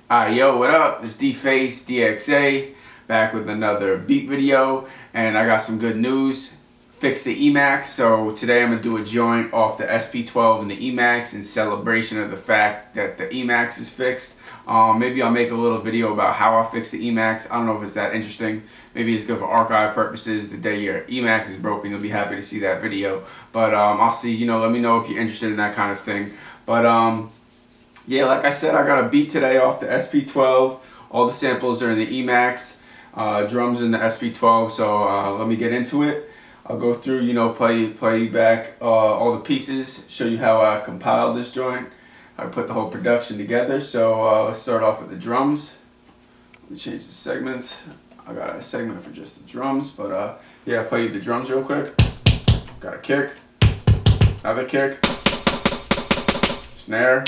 Yo, what up? It's DFACE, DXA, back with another beat video, and I got some good news. Fixed the EMAX, so today I'm going to do a joint off the SP12 and the EMAX in celebration of the fact that the EMAX is fixed. Maybe I'll make a little video about how I fixed the EMAX. I don't know if it's that interesting. Maybe it's good for archive purposes. The day your EMAX is broken, you'll be happy to see that video. But I'll see, let me know if you're interested in that kind of thing. But yeah, like I said, I got a beat today off the SP12. All the samples are in the EMAX, drums in the SP12, so let me get into it. I'll go through, play back all the pieces, show you how I compiled this joint. I put the whole production together. So let's start off with the drums. Let me change the segments. I got a segment for just the drums, but yeah, I'll play you the drums real quick. Got a kick, another kick, snare,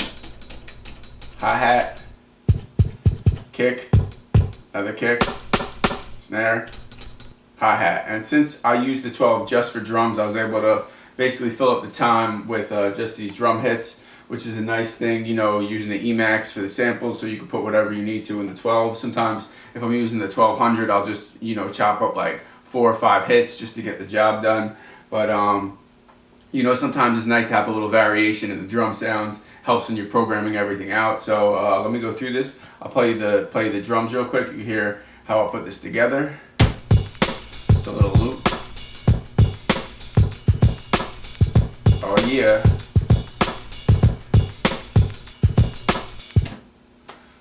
hi-hat, kick, another kick, snare, hi-hat. And since I used the 12 just for drums, I was able to basically fill up the time with just these drum hits, which is a nice thing, using the EMAX for the samples, so you can put whatever you need to in the 12. Sometimes if I'm using the 1200, I'll just, chop up like 4 or 5 hits just to get the job done. But sometimes it's nice to have a little variation in the drum sounds. Helps when you're programming everything out. So let me go through this. I'll play the drums real quick. You hear how I put this together. Just a little loop. Oh yeah.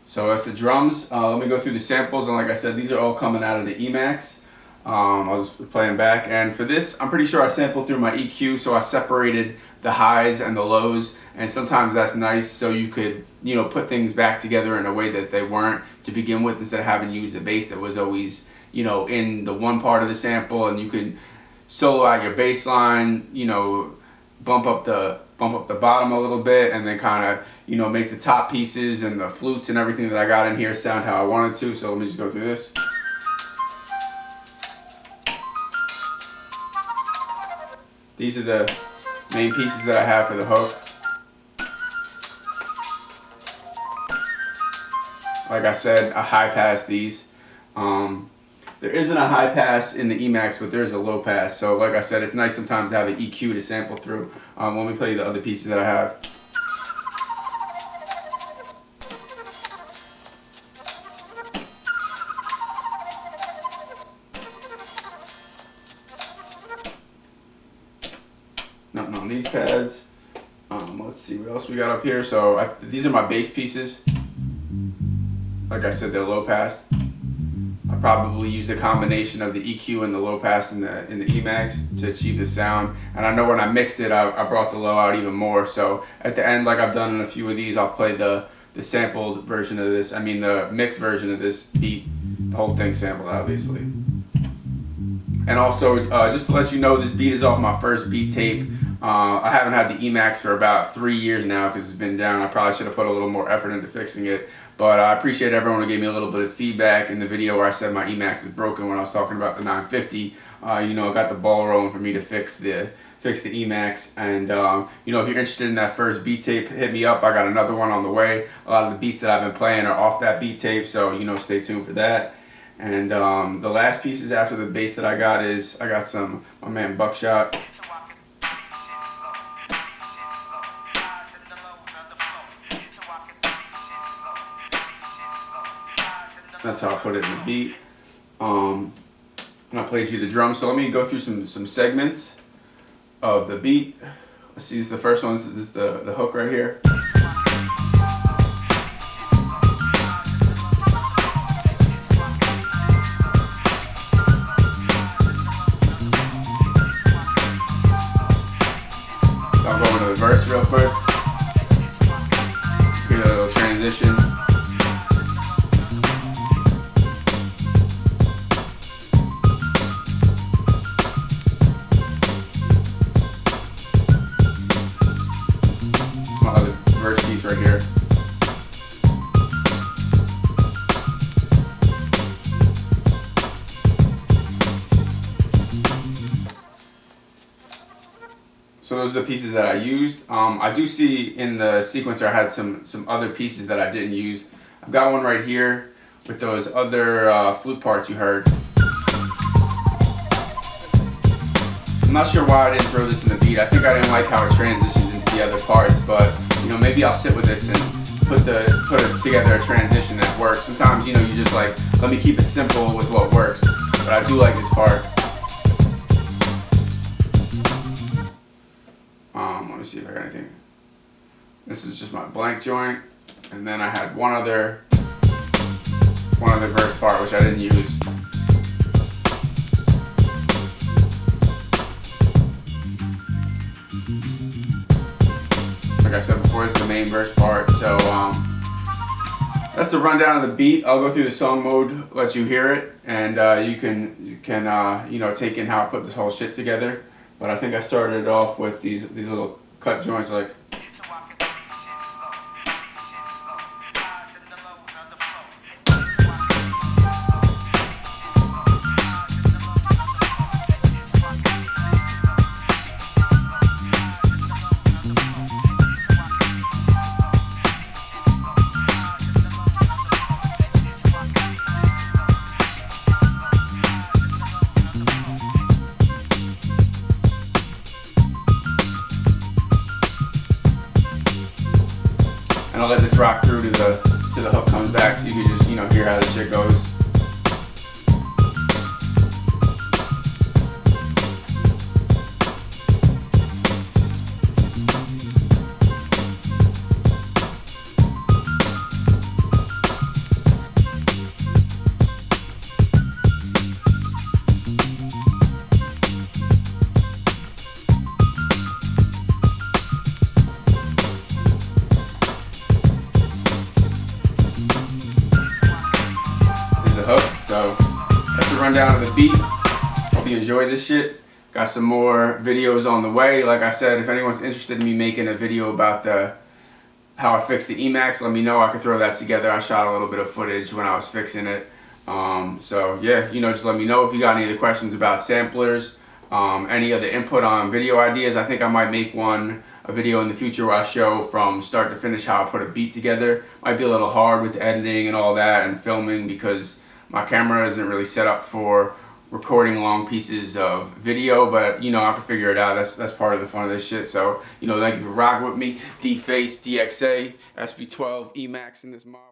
So that's the drums. Let me go through the samples, and like I said, these are all coming out of the EMAX. I'll just play them back, and for this, I'm pretty sure I sampled through my EQ, so I separated the highs and the lows, and sometimes that's nice, so you could, put things back together in a way that they weren't to begin with, instead of having to use the bass that was always, in the one part of the sample, and you could solo out your bass line, bump up the bottom a little bit, and then kind of, make the top pieces and the flutes and everything that I got in here sound how I wanted to. So let me just go through this. These are the main pieces that I have for the hook. Like I said, I high pass these. There isn't a high pass in the EMAX, but there is a low pass. So like I said, it's nice sometimes to have an EQ to sample through. Let me play you the other pieces that I have. Nothing on these pads. Let's see what else we got up here. So these are my bass pieces. Like I said, they're low pass. I probably used a combination of the EQ and the low pass in the EMAX to achieve the sound. And I know when I mixed it, I brought the low out even more. So at the end, like I've done in a few of these, I'll play the sampled version of this. I mean the mixed version of this beat. The whole thing sampled, obviously. And also, just to let you know, this beat is off my first beat tape. I haven't had the EMAX for about 3 years now because it's been down. I probably should have put a little more effort into fixing it. But I appreciate everyone who gave me a little bit of feedback in the video where I said my EMAX is broken when I was talking about the 950. I got the ball rolling for me to fix the EMAX. And if you're interested in that first beat tape, hit me up. I got another one on the way. A lot of the beats that I've been playing are off that beat tape, so stay tuned for that. And the last pieces after the bass that I got some my man Buckshot. That's how I put it in the beat. And I played you the drums. So let me go through some segments of the beat. Let's see, this is the first one. This is the hook right here. So I'll go into the verse real quick. Get a little transition. Verse piece right here. So those are the pieces that I used. I do see in the sequencer I had some other pieces that I didn't use. I've got one right here with those other flute parts you heard. I'm not sure why I didn't throw this in the beat. I think I didn't like how it transitions into the other parts, but you know, maybe I'll sit with this and put together a transition that works. Sometimes, you know, you just like, let me keep it simple with what works, but I do like this part. Let me see if I got anything. This is just my blank joint, and then I had one other verse part which I didn't use. Like I said before, this is the main verse part. So that's the rundown of the beat. I'll go through the song mode, let you hear it, and you can you know, take in how I put this whole shit together. But I think I started it off with these little cut joints, like. And I'll let this rock through to the hook comes back, so you can just, you know, hear how this shit goes. Hook. So that's the rundown of the beat. Hope you enjoy this shit. Got some more videos on the way. Like I said, if anyone's interested in me making a video about how I fixed the EMAX, let me know. I could throw that together. I shot a little bit of footage when I was fixing it. So yeah, you know, just let me know if you got any other questions about samplers, any other input on video ideas. I think I might make a video in the future where I show from start to finish how I put a beat together. Might be a little hard with the editing and all that and filming because my camera isn't really set up for recording long pieces of video, but you know, I can figure it out. That's part of the fun of this shit. So, you know, thank you for rocking with me. DFACE, DXA, SP12, EMAX in this motherfucker.